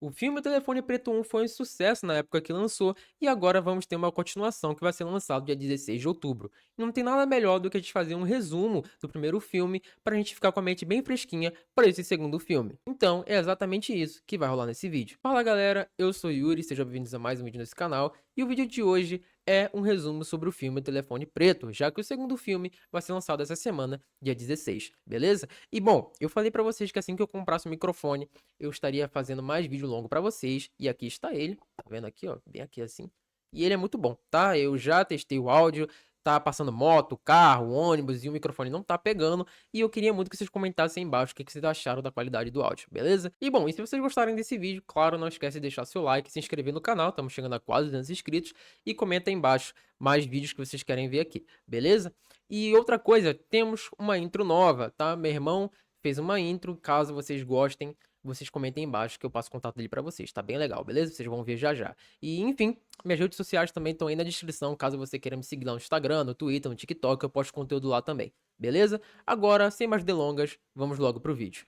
O filme O Telefone Preto 1 foi um sucesso na época que lançou e agora vamos ter uma continuação que vai ser lançado dia 16 de outubro. E não tem nada melhor do que a gente fazer um resumo do primeiro filme para a gente ficar com a mente bem fresquinha para esse segundo filme. Então é exatamente isso que vai rolar nesse vídeo. Fala galera, eu sou Yuri, sejam bem-vindos a mais um vídeo nesse canal e o vídeo de hoje é um resumo sobre o filme O Telefone Preto, já que o segundo filme vai ser lançado essa semana, dia 16, beleza? E bom, eu falei para vocês que assim que eu comprasse o microfone eu estaria fazendo mais vídeo longo pra vocês. E aqui está ele, tá vendo aqui, ó, bem aqui assim. E ele é muito bom, tá? Eu já testei o áudio, tá passando moto, carro, ônibus e o microfone não tá pegando. E eu queria muito que vocês comentassem aí embaixo o que vocês acharam da qualidade do áudio, beleza? E bom, e se vocês gostarem desse vídeo, claro, não esquece de deixar seu like, se inscrever no canal, estamos chegando a quase 200 inscritos. E comenta aí embaixo mais vídeos que vocês querem ver aqui, beleza? E outra coisa, temos uma intro nova, tá? Meu irmão fez uma intro, caso vocês gostem, vocês comentem embaixo que eu passo o contato dele pra vocês, tá bem legal, beleza? Vocês vão ver já já. E enfim, minhas redes sociais também estão aí na descrição, caso você queira me seguir lá no Instagram, no Twitter, no TikTok, eu posto conteúdo lá também, beleza? Agora, sem mais delongas, vamos logo pro vídeo.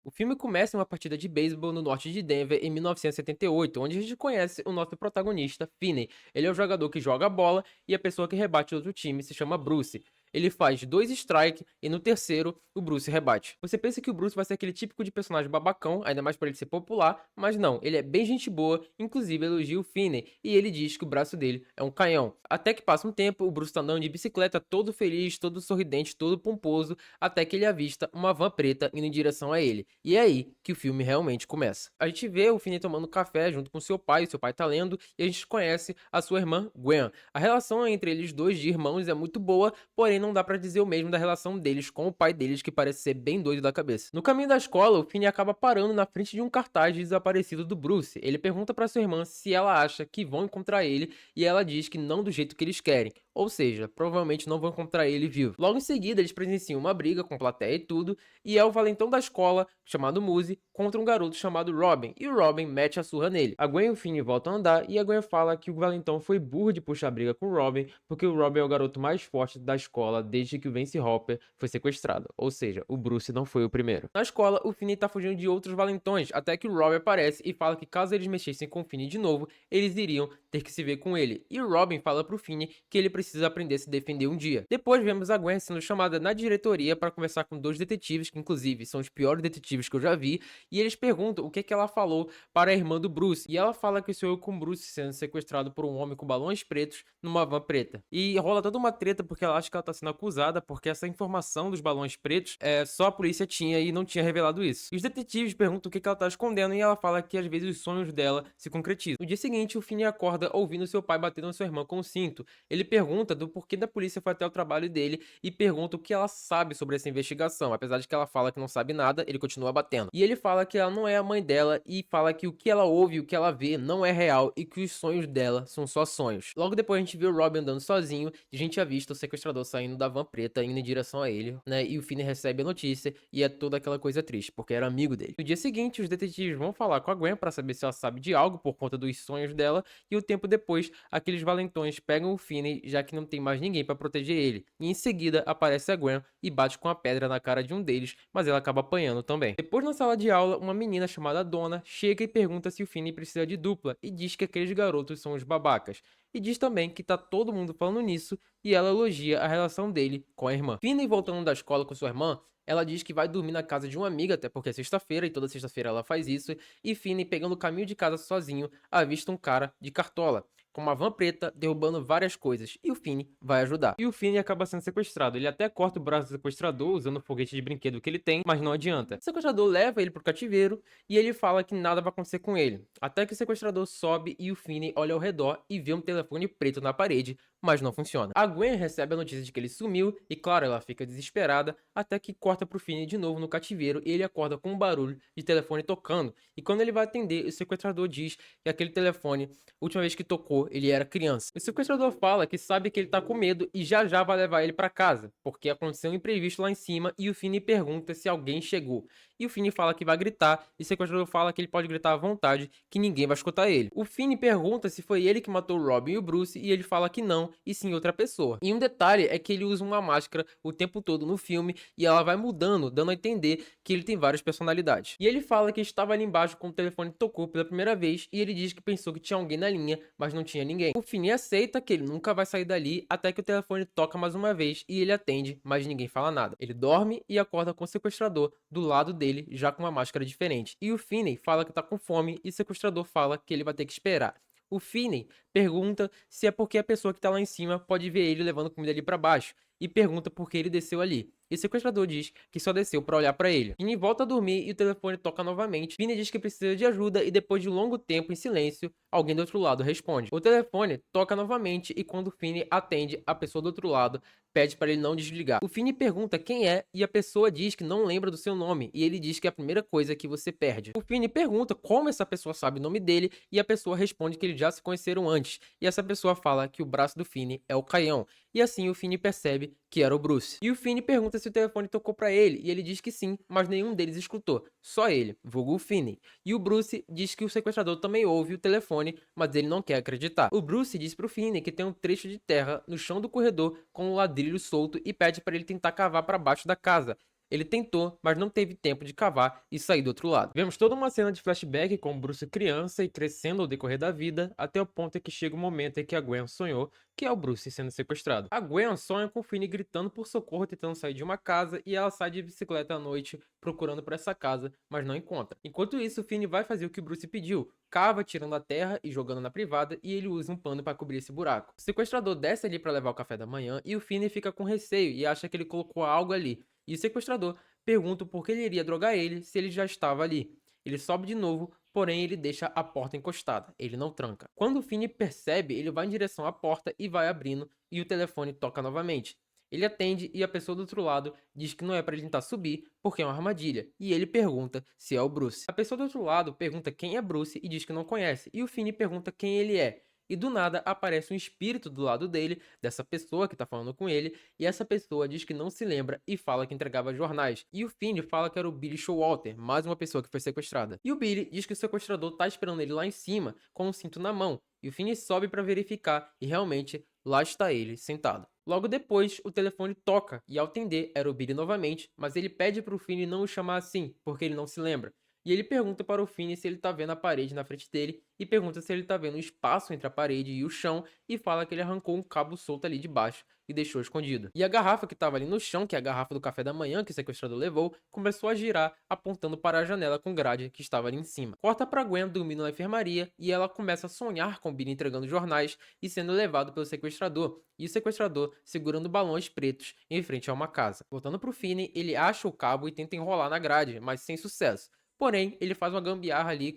O filme começa em uma partida de beisebol no norte de Denver em 1978, onde a gente conhece o nosso protagonista, Finney. Ele é o jogador que joga a bola e a pessoa que rebate o outro time se chama Bruce. Ele faz 2 strike e no terceiro o Bruce rebate. Você pensa que o Bruce vai ser aquele típico de personagem babacão, ainda mais para ele ser popular, mas não, ele é bem gente boa, inclusive elogia o Finney e ele diz que o braço dele é um canhão. Até que passa um tempo, o Bruce tá andando de bicicleta todo feliz, todo sorridente, todo pomposo, até que ele avista uma van preta indo em direção a ele. E é aí que o filme realmente começa. A gente vê o Finney tomando café junto com seu pai tá lendo, e a gente conhece a sua irmã Gwen. A relação entre eles dois de irmãos é muito boa, porém não dá pra dizer o mesmo da relação deles com o pai deles, que parece ser bem doido da cabeça. No caminho da escola, o Finney acaba parando na frente de um cartaz de desaparecido do Bruce. Ele pergunta pra sua irmã se ela acha que vão encontrar ele, e ela diz que não do jeito que eles querem. Ou seja, provavelmente não vão encontrar ele vivo. Logo em seguida, eles presenciam uma briga com plateia e tudo, e é o valentão da escola, chamado Muzi, contra um garoto chamado Robin, e o Robin mete a surra nele. A Gwen e o Finney voltam a andar, e a Gwen fala que o valentão foi burro de puxar a briga com o Robin, porque o Robin é o garoto mais forte da escola desde que o Vance Hopper foi sequestrado. Ou seja, o Bruce não foi o primeiro. Na escola, o Finney tá fugindo de outros valentões, até que o Robin aparece e fala que caso eles mexessem com o Finney de novo, eles iriam ter que se ver com ele. E o Robin fala pro Finney que ele precisa aprender a se defender um dia. Depois vemos a Gwen sendo chamada na diretoria para conversar com 2 detetives, que inclusive são os piores detetives que eu já vi, e eles perguntam o que ela falou para a irmã do Bruce. E ela fala que sonhou com o Bruce sendo sequestrado por um homem com balões pretos numa van preta. E rola toda uma treta porque ela acha que ela tá sendo acusada, porque essa informação dos balões pretos só a polícia tinha e não tinha revelado isso. E os detetives perguntam o que ela tá escondendo e ela fala que às vezes os sonhos dela se concretizam. No dia seguinte, o Finney acorda ouvindo seu pai batendo na sua irmã com o cinto. Ele pergunta do porquê da polícia foi até o trabalho dele e pergunta o que ela sabe sobre essa investigação. Apesar de que ela fala que não sabe nada, ele continua batendo. E ele fala que ela não é a mãe dela e fala que o que ela ouve e o que ela vê não é real e que os sonhos dela são só sonhos. Logo depois a gente vê o Robin andando sozinho e a gente avista o sequestrador saindo da van preta indo em direção a ele, né? E o Finney recebe a notícia e é toda aquela coisa triste, porque era amigo dele. No dia seguinte, os detetives vão falar com a Gwen para saber se ela sabe de algo por conta dos sonhos dela e o tempo depois, aqueles valentões pegam o Finney já que não tem mais ninguém para proteger ele. E em seguida aparece a Gwen e bate com a pedra na cara de um deles, mas ela acaba apanhando também. Depois na sala de aula, uma menina chamada Donna chega e pergunta se o Finney precisa de dupla e diz que aqueles garotos são os babacas. E diz também que tá todo mundo falando nisso e ela elogia a relação dele com a irmã. Finney voltando da escola com sua irmã, ela diz que vai dormir na casa de uma amiga, até porque é sexta-feira e toda sexta-feira ela faz isso, e Finney, pegando o caminho de casa sozinho, avista um cara de cartola com uma van preta, derrubando várias coisas, e o Finney vai ajudar. E o Finney acaba sendo sequestrado. Ele até corta o braço do sequestrador usando o foguete de brinquedo que ele tem, mas não adianta. O sequestrador leva ele pro cativeiro e ele fala que nada vai acontecer com ele. Até que o sequestrador sobe e o Finney olha ao redor e vê um telefone preto na parede, mas não funciona. A Gwen recebe a notícia de que ele sumiu e, claro, ela fica desesperada, até que corta pro Finney de novo no cativeiro e ele acorda com um barulho de telefone tocando. E quando ele vai atender, o sequestrador diz que aquele telefone, a última vez que tocou, ele era criança. O sequestrador fala que sabe que ele tá com medo e já já vai levar ele pra casa, porque aconteceu um imprevisto lá em cima e o Finney pergunta se alguém chegou. E o Finney fala que vai gritar, e o sequestrador fala que ele pode gritar à vontade, que ninguém vai escutar ele. O Finney pergunta se foi ele que matou o Robin e o Bruce, e ele fala que não, e sim outra pessoa. E um detalhe é que ele usa uma máscara o tempo todo no filme e ela vai mudando, dando a entender que ele tem várias personalidades. E ele fala que estava ali embaixo quando o telefone tocou pela primeira vez e ele diz que pensou que tinha alguém na linha, mas não tinha ninguém. O Finney aceita que ele nunca vai sair dali até que o telefone toca mais uma vez e ele atende, mas ninguém fala nada. Ele dorme e acorda com o sequestrador do lado dele, já com uma máscara diferente. E o Finney fala que tá com fome e o sequestrador fala que ele vai ter que esperar. O Finney pergunta se é porque a pessoa que tá lá em cima pode ver ele levando comida ali pra baixo e pergunta por que ele desceu ali. E o sequestrador diz que só desceu pra olhar pra ele. Finney volta a dormir e o telefone toca novamente. Finney diz que precisa de ajuda e depois de um longo tempo em silêncio, alguém do outro lado responde. O telefone toca novamente e quando Finney atende, a pessoa do outro lado pede para ele não desligar. O Finney pergunta quem é e a pessoa diz que não lembra do seu nome e ele diz que é a primeira coisa que você perde. O Finney pergunta como essa pessoa sabe o nome dele e a pessoa responde que eles já se conheceram antes. E essa pessoa fala que o braço do Finney é o canhão. E assim o Finney percebe que era o Bruce. E o Finney pergunta se o telefone tocou pra ele e ele diz que sim, mas nenhum deles escutou. Só ele, vulgo o Finney. E o Bruce diz que o sequestrador também ouve o telefone, mas ele não quer acreditar. O Bruce diz pro Finney que tem um trecho de terra no chão do corredor com um ladrilho solto e pede para ele tentar cavar para baixo da casa. Ele tentou, mas não teve tempo de cavar e sair do outro lado. Vemos toda uma cena de flashback com o Bruce criança e crescendo ao decorrer da vida, até o ponto em que chega o momento em que a Gwen sonhou, que é o Bruce sendo sequestrado. A Gwen sonha com o Finney gritando por socorro, tentando sair de uma casa, e ela sai de bicicleta à noite procurando por essa casa, mas não encontra. Enquanto isso, o Finney vai fazer o que o Bruce pediu, cava tirando a terra e jogando na privada, e ele usa um pano para cobrir esse buraco. O sequestrador desce ali para levar o café da manhã e o Finney fica com receio e acha que ele colocou algo ali. E o sequestrador pergunta por que ele iria drogar ele se ele já estava ali. Ele sobe de novo, porém ele deixa a porta encostada, ele não tranca. Quando o Finney percebe, ele vai em direção à porta e vai abrindo e o telefone toca novamente. Ele atende e a pessoa do outro lado diz que não é para ele tentar subir porque é uma armadilha. E ele pergunta se é o Bruce. A pessoa do outro lado pergunta quem é Bruce e diz que não conhece. E o Finney pergunta quem ele é. E do nada aparece um espírito do lado dele, dessa pessoa que tá falando com ele, e essa pessoa diz que não se lembra e fala que entregava jornais. E o Finney fala que era o Billy Showalter, mais uma pessoa que foi sequestrada. E o Billy diz que o sequestrador tá esperando ele lá em cima, com um cinto na mão. E o Finney sobe para verificar e realmente lá está ele, sentado. Logo depois, o telefone toca e ao atender era o Billy novamente, mas ele pede para o Finney não o chamar assim, porque ele não se lembra. E ele pergunta para o Finney se ele tá vendo a parede na frente dele e pergunta se ele tá vendo o espaço entre a parede e o chão e fala que ele arrancou um cabo solto ali de baixo e deixou escondido. E a garrafa que estava ali no chão, que é a garrafa do café da manhã que o sequestrador levou, começou a girar, apontando para a janela com grade que estava ali em cima. Corta para Gwen dormindo na enfermaria e ela começa a sonhar com o Billy entregando jornais e sendo levado pelo sequestrador, e o sequestrador segurando balões pretos em frente a uma casa. Voltando pro Finney, ele acha o cabo e tenta enrolar na grade, mas sem sucesso. Porém, ele faz uma gambiarra ali,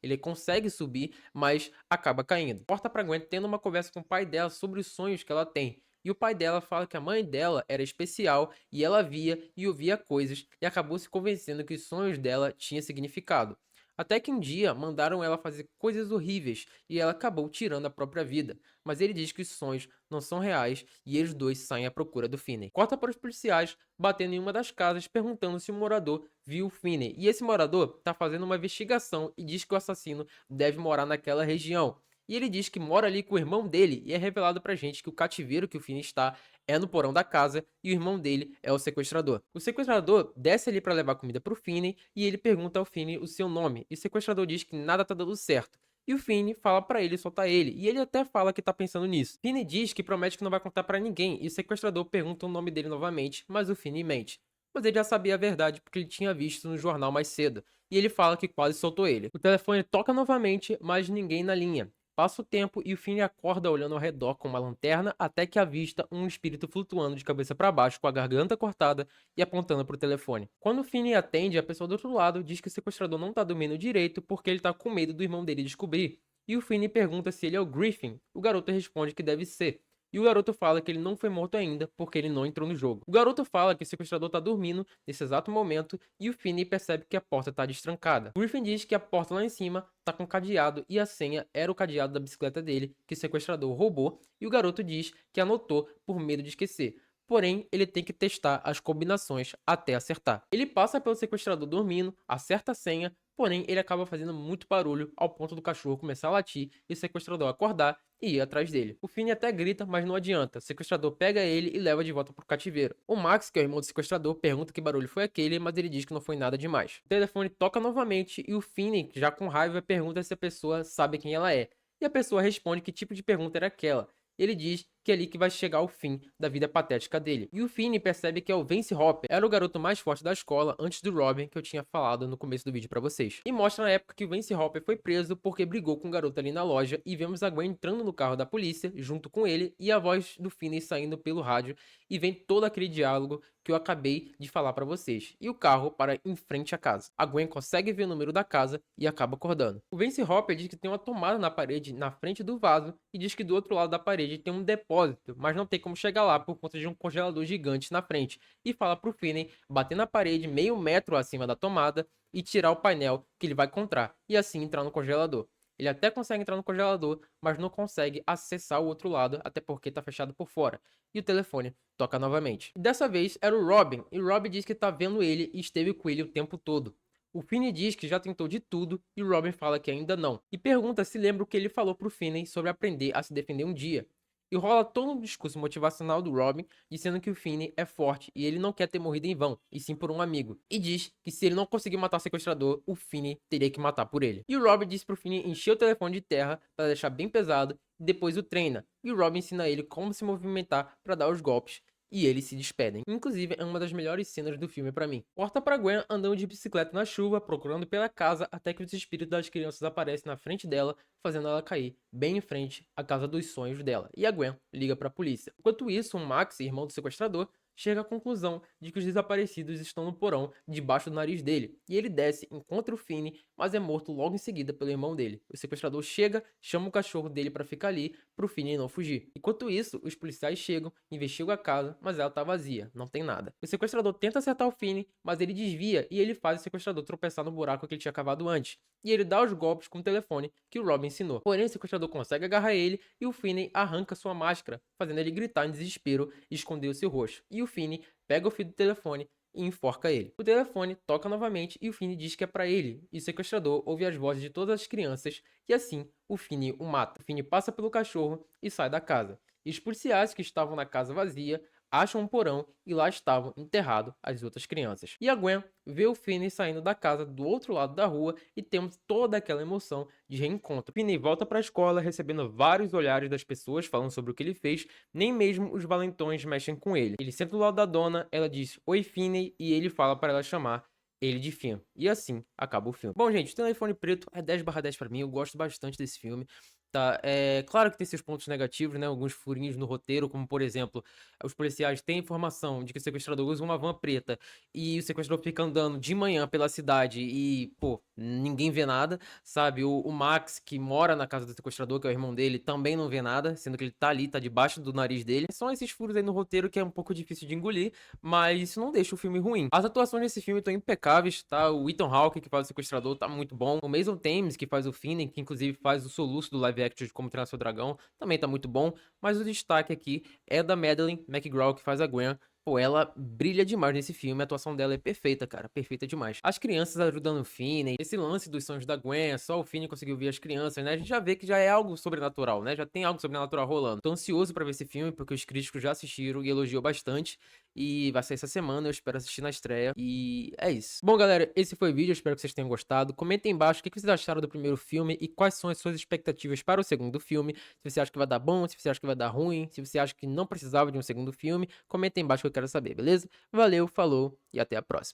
ele consegue subir, mas acaba caindo. Corta pra Gwen tendo uma conversa com o pai dela sobre os sonhos que ela tem. E o pai dela fala que a mãe dela era especial e ela via e ouvia coisas e acabou se convencendo que os sonhos dela tinham significado. Até que um dia mandaram ela fazer coisas horríveis e ela acabou tirando a própria vida. Mas ele diz que os sonhos não são reais e eles dois saem à procura do Finney. Corta para os policiais batendo em uma das casas perguntando se o morador viu o Finney. E esse morador está fazendo uma investigação e diz que o assassino deve morar naquela região. E ele diz que mora ali com o irmão dele e é revelado pra gente que o cativeiro que o Finney está é no porão da casa e o irmão dele é o sequestrador. O sequestrador desce ali para levar comida pro Finney e ele pergunta ao Finney o seu nome. E o sequestrador diz que nada tá dando certo. E o Finney fala pra ele soltar ele, e ele até fala que tá pensando nisso. Finney diz que promete que não vai contar pra ninguém, e o sequestrador pergunta o nome dele novamente, mas o Finney mente. Mas ele já sabia a verdade porque ele tinha visto no jornal mais cedo, e ele fala que quase soltou ele. O telefone toca novamente, mas ninguém na linha. Passa o tempo e o Finney acorda olhando ao redor com uma lanterna até que avista um espírito flutuando de cabeça para baixo com a garganta cortada e apontando para o telefone. Quando o Finney atende, a pessoa do outro lado diz que o sequestrador não tá dormindo direito porque ele tá com medo do irmão dele descobrir. E o Finney pergunta se ele é o Griffin. O garoto responde que deve ser. E o garoto fala que ele não foi morto ainda porque ele não entrou no jogo. O garoto fala que o sequestrador tá dormindo nesse exato momento e o Finney percebe que a porta tá destrancada. O Griffin diz que a porta lá em cima tá com cadeado e a senha era o cadeado da bicicleta dele que o sequestrador roubou e o garoto diz que anotou por medo de esquecer. porém ele tem que testar as combinações até acertar. Ele passa pelo sequestrador dormindo, acerta a senha, porém ele acaba fazendo muito barulho ao ponto do cachorro começar a latir e o sequestrador acordar e ir atrás dele. O Finney até grita, mas não adianta. O sequestrador pega ele e leva de volta pro cativeiro. O Max, que é o irmão do sequestrador, pergunta que barulho foi aquele, mas ele diz que não foi nada demais. O telefone toca novamente e o Finney, já com raiva, pergunta se a pessoa sabe quem ela é. E a pessoa responde que tipo de pergunta era aquela. Ele diz que é ali que vai chegar o fim da vida patética dele. E o Finney percebe que é o Vance Hopper, era o garoto mais forte da escola antes do Robin, que eu tinha falado no começo do vídeo pra vocês. E mostra na época que o Vance Hopper foi preso porque brigou com um garoto ali na loja e vemos a Gwen entrando no carro da polícia junto com ele e a voz do Finney saindo pelo rádio e vem todo aquele diálogo que eu acabei de falar pra vocês. E o carro para em frente à casa. A Gwen consegue ver o número da casa e acaba acordando. O Vance Hopper diz que tem uma tomada na parede na frente do vaso e diz que do outro lado da parede tem um depósito, mas não tem como chegar lá por conta de um congelador gigante na frente. E fala pro Finney bater na parede meio metro acima da tomada e tirar o painel que ele vai encontrar e assim entrar no congelador. Ele até consegue entrar no congelador, mas não consegue acessar o outro lado, até porque tá fechado por fora. E o telefone toca novamente. E dessa vez era o Robin, e o Robin diz que tá vendo ele e esteve com ele o tempo todo. O Finney diz que já tentou de tudo e o Robin fala que ainda não. E pergunta se lembra o que ele falou pro Finney sobre aprender a se defender um dia. E rola todo um discurso motivacional do Robin, dizendo que o Finney é forte e ele não quer ter morrido em vão, e sim por um amigo. E diz que se ele não conseguir matar o sequestrador, o Finney teria que matar por ele. E o Robin diz pro Finney encher o telefone de terra para deixar bem pesado e depois o treina. E o Robin ensina ele como se movimentar para dar os golpes. E eles se despedem. Inclusive, é uma das melhores cenas do filme pra mim. Corta pra Gwen andando de bicicleta na chuva, procurando pela casa, até que os espíritos das crianças aparecem na frente dela, fazendo ela cair bem em frente à casa dos sonhos dela. E a Gwen liga pra polícia. Enquanto isso, o Max, irmão do sequestrador, chega à conclusão de que os desaparecidos estão no porão, debaixo do nariz dele. E ele desce, encontra o Finney, mas é morto logo em seguida pelo irmão dele. O sequestrador chega, chama o cachorro dele pra ficar ali, pro Finney não fugir. Enquanto isso, os policiais chegam, investigam a casa, mas ela tá vazia, não tem nada. O sequestrador tenta acertar o Finney, mas ele desvia e ele faz o sequestrador tropeçar no buraco que ele tinha cavado antes. E ele dá os golpes com o telefone que o Robin ensinou. Porém, o sequestrador consegue agarrar ele e o Finney arranca sua máscara, fazendo ele gritar em desespero e esconder o seu rosto. E o Finney pega o fio do telefone e enforca ele. O telefone toca novamente e o Finney diz que é pra ele. E o sequestrador ouve as vozes de todas as crianças e assim o Finney o mata. O Finney passa pelo cachorro e sai da casa. E os policiais que estavam na casa vazia acham um porão e lá estavam enterrados as outras crianças. E a Gwen vê o Finney saindo da casa do outro lado da rua e temos toda aquela emoção de reencontro. Finney volta para a escola recebendo vários olhares das pessoas falando sobre o que ele fez, nem mesmo os valentões mexem com ele. Ele senta do lado da dona, ela diz oi Finney e ele fala para ela chamar ele de Finn. E assim acaba o filme. Bom, gente, o Telefone Preto é 10/10 pra mim, eu gosto bastante desse filme. Tá, é claro que tem seus pontos negativos, né? Alguns furinhos no roteiro, como por exemplo, os policiais têm informação de que o sequestrador usa uma van preta e o sequestrador fica andando de manhã pela cidade e, pô, ninguém vê nada, sabe? O Max, que mora na casa do sequestrador, que é o irmão dele, também não vê nada, sendo que ele tá ali, tá debaixo do nariz dele. São esses furos aí no roteiro que é um pouco difícil de engolir, mas isso não deixa o filme ruim. As atuações desse filme estão impecáveis, tá? O Ethan Hawke, que faz o sequestrador, tá muito bom. O Mason Thames, que faz o Finney, que inclusive faz o soluço do live action de Como Treinar Seu Dragão, também tá muito bom. Mas o destaque aqui é da Madeleine McGraw, que faz a Gwen. Pô, ela brilha demais nesse filme, a atuação dela é perfeita, cara, perfeita demais. As crianças ajudando o Finney, esse lance dos sonhos da Gwen, só o Finney conseguiu ver as crianças, né? A gente já vê que já é algo sobrenatural, né? Já tem algo sobrenatural rolando. Tô ansioso pra ver esse filme, porque os críticos já assistiram e elogiou bastante. E vai sair essa semana, eu espero assistir na estreia. E é isso. Bom, galera, esse foi o vídeo, eu espero que vocês tenham gostado. Comentem embaixo o que vocês acharam do primeiro filme e quais são as suas expectativas para o segundo filme. Se você acha que vai dar bom, se você acha que vai dar ruim, se você acha que não precisava de um segundo filme, comentem embaixo que eu quero saber, beleza? Valeu, falou e até a próxima.